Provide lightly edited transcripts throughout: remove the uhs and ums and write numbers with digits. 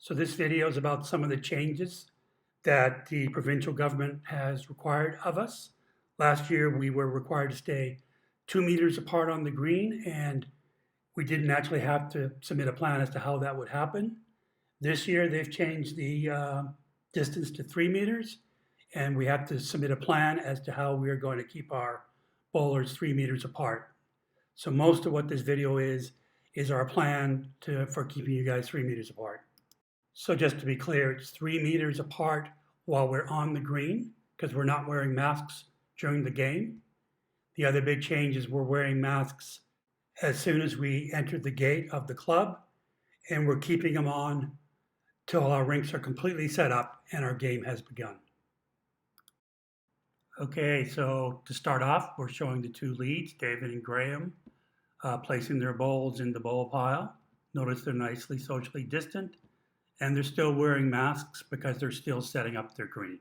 So this video is about some of the changes that the provincial government has required of us. Last year, we were required to stay 2 meters apart on the green, and we didn't actually have to submit a plan as to how that would happen. This year, they've changed the distance to 3 meters, and we have to submit a plan as to how we are going to keep our bowlers 3 meters apart. So most of what this video is our plan for keeping you guys 3 meters apart. So just to be clear, it's 3 meters apart while we're on the green because we're not wearing masks during the game. The other big change is we're wearing masks as soon as we enter the gate of the club, and we're keeping them on till our rinks are completely set up and our game has begun. Okay, so to start off, we're showing the two leads, David and Graham, placing their bowls in the bowl pile. Notice they're nicely socially distant, and they're still wearing masks because they're still setting up their green.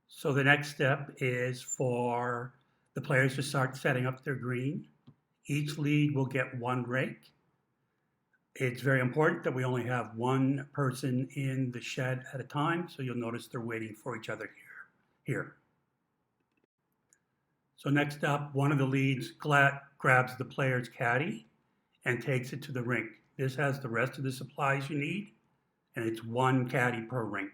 So the next step is for the players to start setting up their green. Each lead will get one rake. It's very important that we only have one person in the shed at a time, so you'll notice they're waiting for each other here. So next up, one of the leads grabs the player's caddy and takes it to the rink. This has the rest of the supplies you need, and it's one caddy per rink.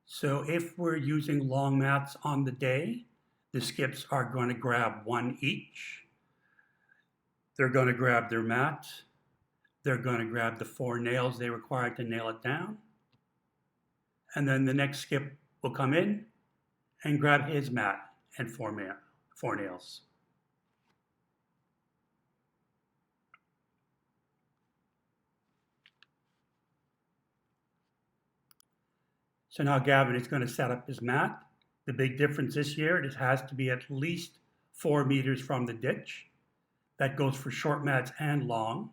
So if we're using long mats on the day, the skips are going to grab one each. They're going to grab their mat. They're going to grab the 4 nails they require to nail it down. And then the next skip will come in and grab his mat and 4 nails. So now Gavin is going to set up his mat. The big difference this year, it has to be at least 4 meters from the ditch. That goes for short mats and long.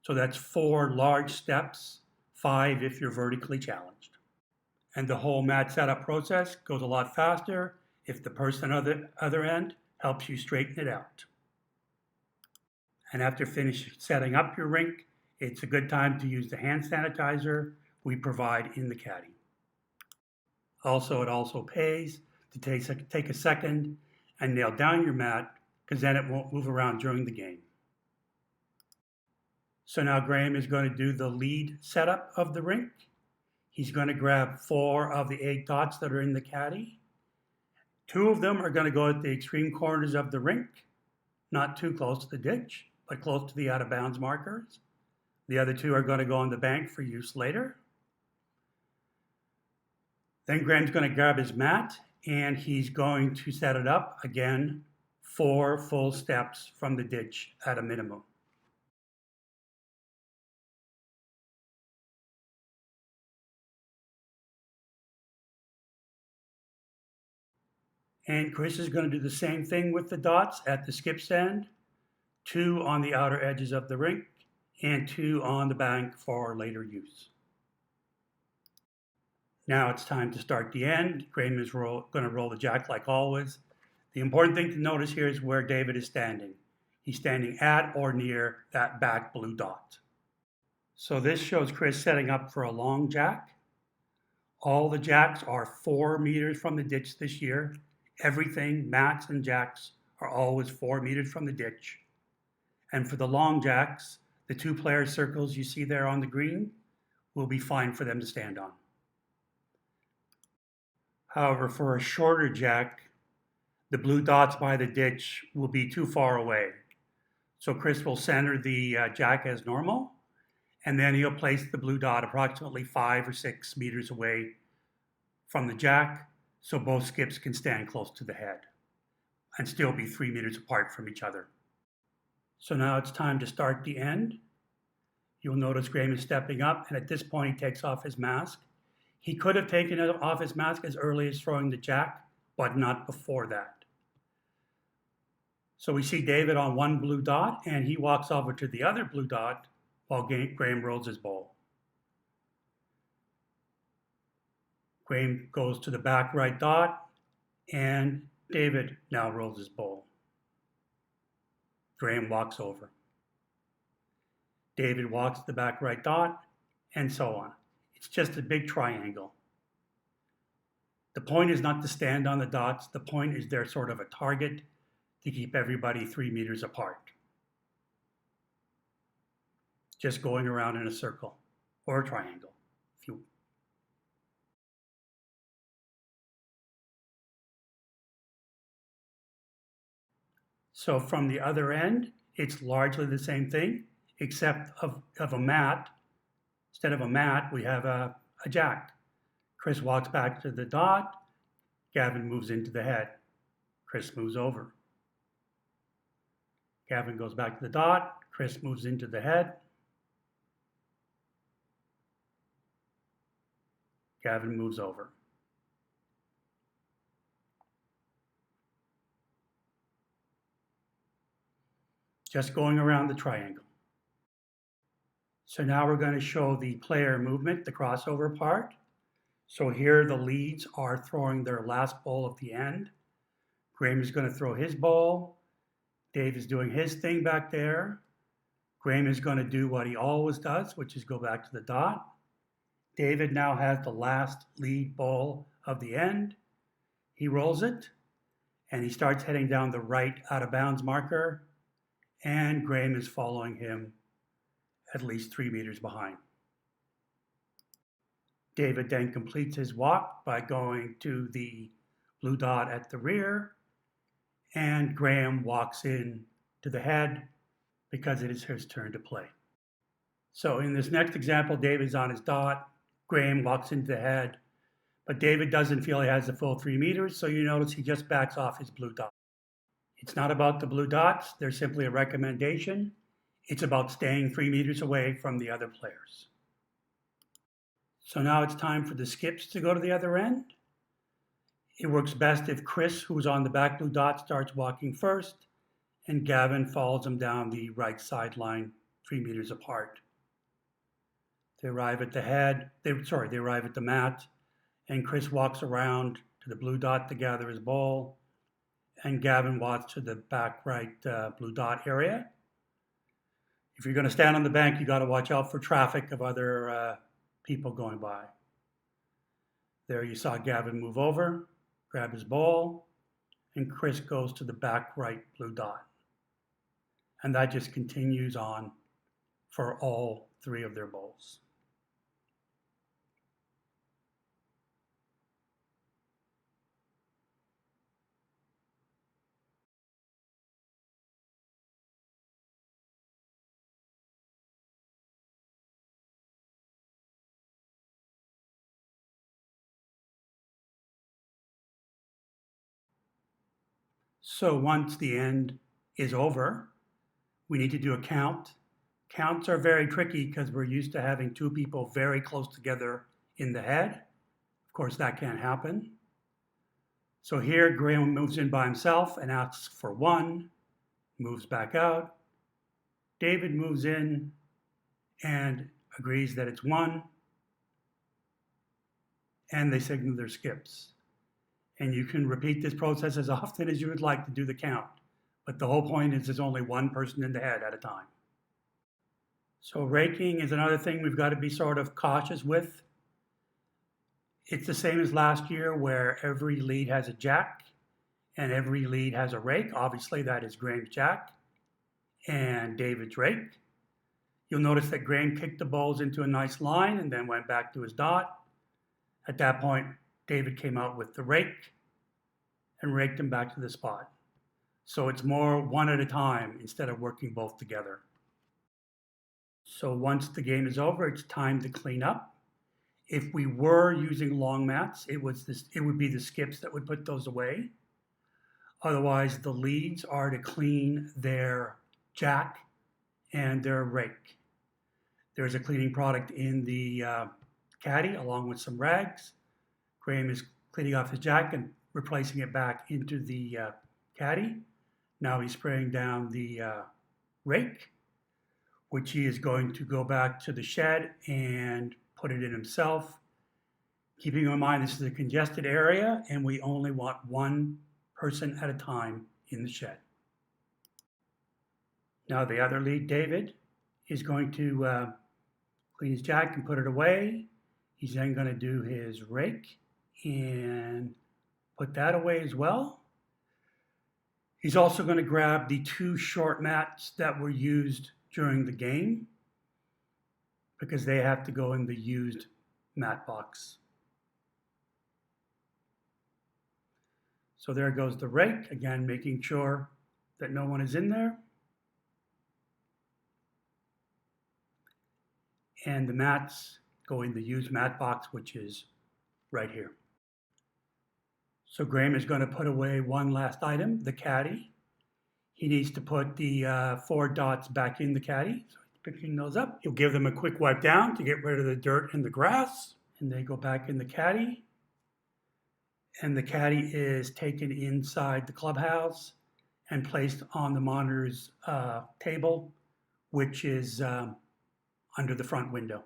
So that's 4 large steps, 5 if you're vertically challenged. And the whole mat setup process goes a lot faster if the person on the other end helps you straighten it out. And after finishing setting up your rink, it's a good time to use the hand sanitizer we provide in the caddy. Also, it also pays to take a second and nail down your mat because then it won't move around during the game. So now Graham is going to do the lead setup of the rink. He's going to grab 4 of the 8 dots that are in the caddy. 2 of them are going to go at the extreme corners of the rink, not too close to the ditch, but close to the out of bounds markers. The other 2 are going to go on the bank for use later. Then Graham's going to grab his mat and he's going to set it up again 4 full steps from the ditch at a minimum. And Chris is going to do the same thing with the dots at the skip's end, 2 on the outer edges of the rink and 2 on the bank for later use. Now it's time to start the end. Graham is going to roll the jack like always. The important thing to notice here is where David is standing. He's standing at or near that back blue dot. So this shows Chris setting up for a long jack. All the jacks are 4 meters from the ditch this year. Everything, mats and jacks, are always 4 meters from the ditch. And for the long jacks, the 2 player circles you see there on the green will be fine for them to stand on. However, for a shorter jack, the blue dots by the ditch will be too far away. So Chris will center the jack as normal, and then he'll place the blue dot approximately 5 or 6 meters away from the jack, so both skips can stand close to the head and still be 3 meters apart from each other. So now it's time to start the end. You'll notice Graham is stepping up, and at this point he takes off his mask. He could have taken off his mask as early as throwing the jack, but not before that. So we see David on one blue dot, and he walks over to the other blue dot while Graham rolls his bowl. Graham goes to the back right dot, and David now rolls his bowl. Graham walks over. David walks to the back right dot, and so on. It's just a big triangle. The point is not to stand on the dots. The point is they're sort of a target to keep everybody 3 meters apart. Just going around in a circle or a triangle. So from the other end, it's largely the same thing, except of a mat. Instead of a mat, we have a jack. Chris walks back to the dot. Gavin moves into the head. Chris moves over. Gavin goes back to the dot. Chris moves into the head. Gavin moves over. Just going around the triangle. So now we're going to show the player movement, the crossover part. So here the leads are throwing their last ball at the end. Graham is going to throw his ball. Dave is doing his thing back there. Graham is going to do what he always does, which is go back to the dot. David now has the last lead ball of the end. He rolls it, and he starts heading down the right out of bounds marker, and Graham is following him at least 3 meters behind. David then completes his walk by going to the blue dot at the rear, and Graham walks in to the head because it is his turn to play. So in this next example, David's on his dot, Graham walks into the head, but David doesn't feel he has the full 3 meters, so you notice he just backs off his blue dot. It's not about the blue dots, they're simply a recommendation. It's about staying 3 meters away from the other players. So now it's time for the skips to go to the other end. It works best if Chris, who's on the back blue dot, starts walking first, and Gavin follows him down the right sideline 3 meters apart. They arrive at the head, they arrive at the mat, and Chris walks around to the blue dot to gather his ball, and Gavin walks to the back right blue dot area. If you're going to stand on the bank, you got to watch out for traffic of other people going by. There you saw Gavin move over, grab his ball, and Chris goes to the back right blue dot. And that just continues on for all 3 of their balls. So once the end is over, we need to do a count. Counts are very tricky because we're used to having 2 people very close together in the head. Of course, that can't happen. So here, Graham moves in by himself and asks for 1, moves back out. David moves in and agrees that it's 1, and they signal their skips. And you can repeat this process as often as you would like to do the count. But the whole point is there's only 1 person in the head at a time. So raking is another thing we've got to be sort of cautious with. It's the same as last year where every lead has a jack and every lead has a rake. Obviously that is Graham's jack and David's rake. You'll notice that Graham kicked the balls into a nice line and then went back to his dot. At that point, David came out with the rake and raked him back to the spot. So it's more 1 at a time instead of working both together. So once the game is over, it's time to clean up. If we were using long mats, it would be the skips that would put those away. Otherwise, the leads are to clean their jack and their rake. There's a cleaning product in the caddy along with some rags. Graham is cleaning off his jack and replacing it back into the caddy. Now he's spraying down the rake, which he is going to go back to the shed and put it in himself. Keeping in mind this is a congested area and we only want 1 person at a time in the shed. Now the other lead, David, is going to clean his jack and put it away. He's then going to do his rake and put that away as well. He's also going to grab the 2 short mats that were used during the game because they have to go in the used mat box. So there goes the rake, again making sure that no one is in there. And the mats go in the used mat box, which is right here. So Graham is going to put away one last item, the caddy. He needs to put the 4 dots back in the caddy. So he's picking those up. He'll give them a quick wipe down to get rid of the dirt and the grass. And they go back in the caddy. And the caddy is taken inside the clubhouse and placed on the monitor's table, which is under the front window.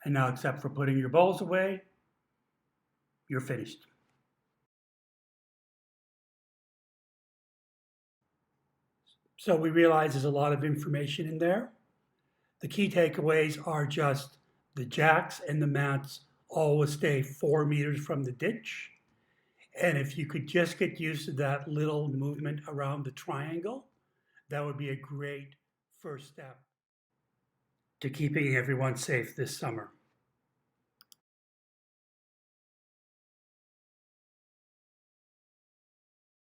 And now, except for putting your bowls away, you're finished. So we realize there's a lot of information in there. The key takeaways are just the jacks and the mats always stay 4 meters from the ditch. And if you could just get used to that little movement around the triangle, that would be a great first step to keeping everyone safe this summer.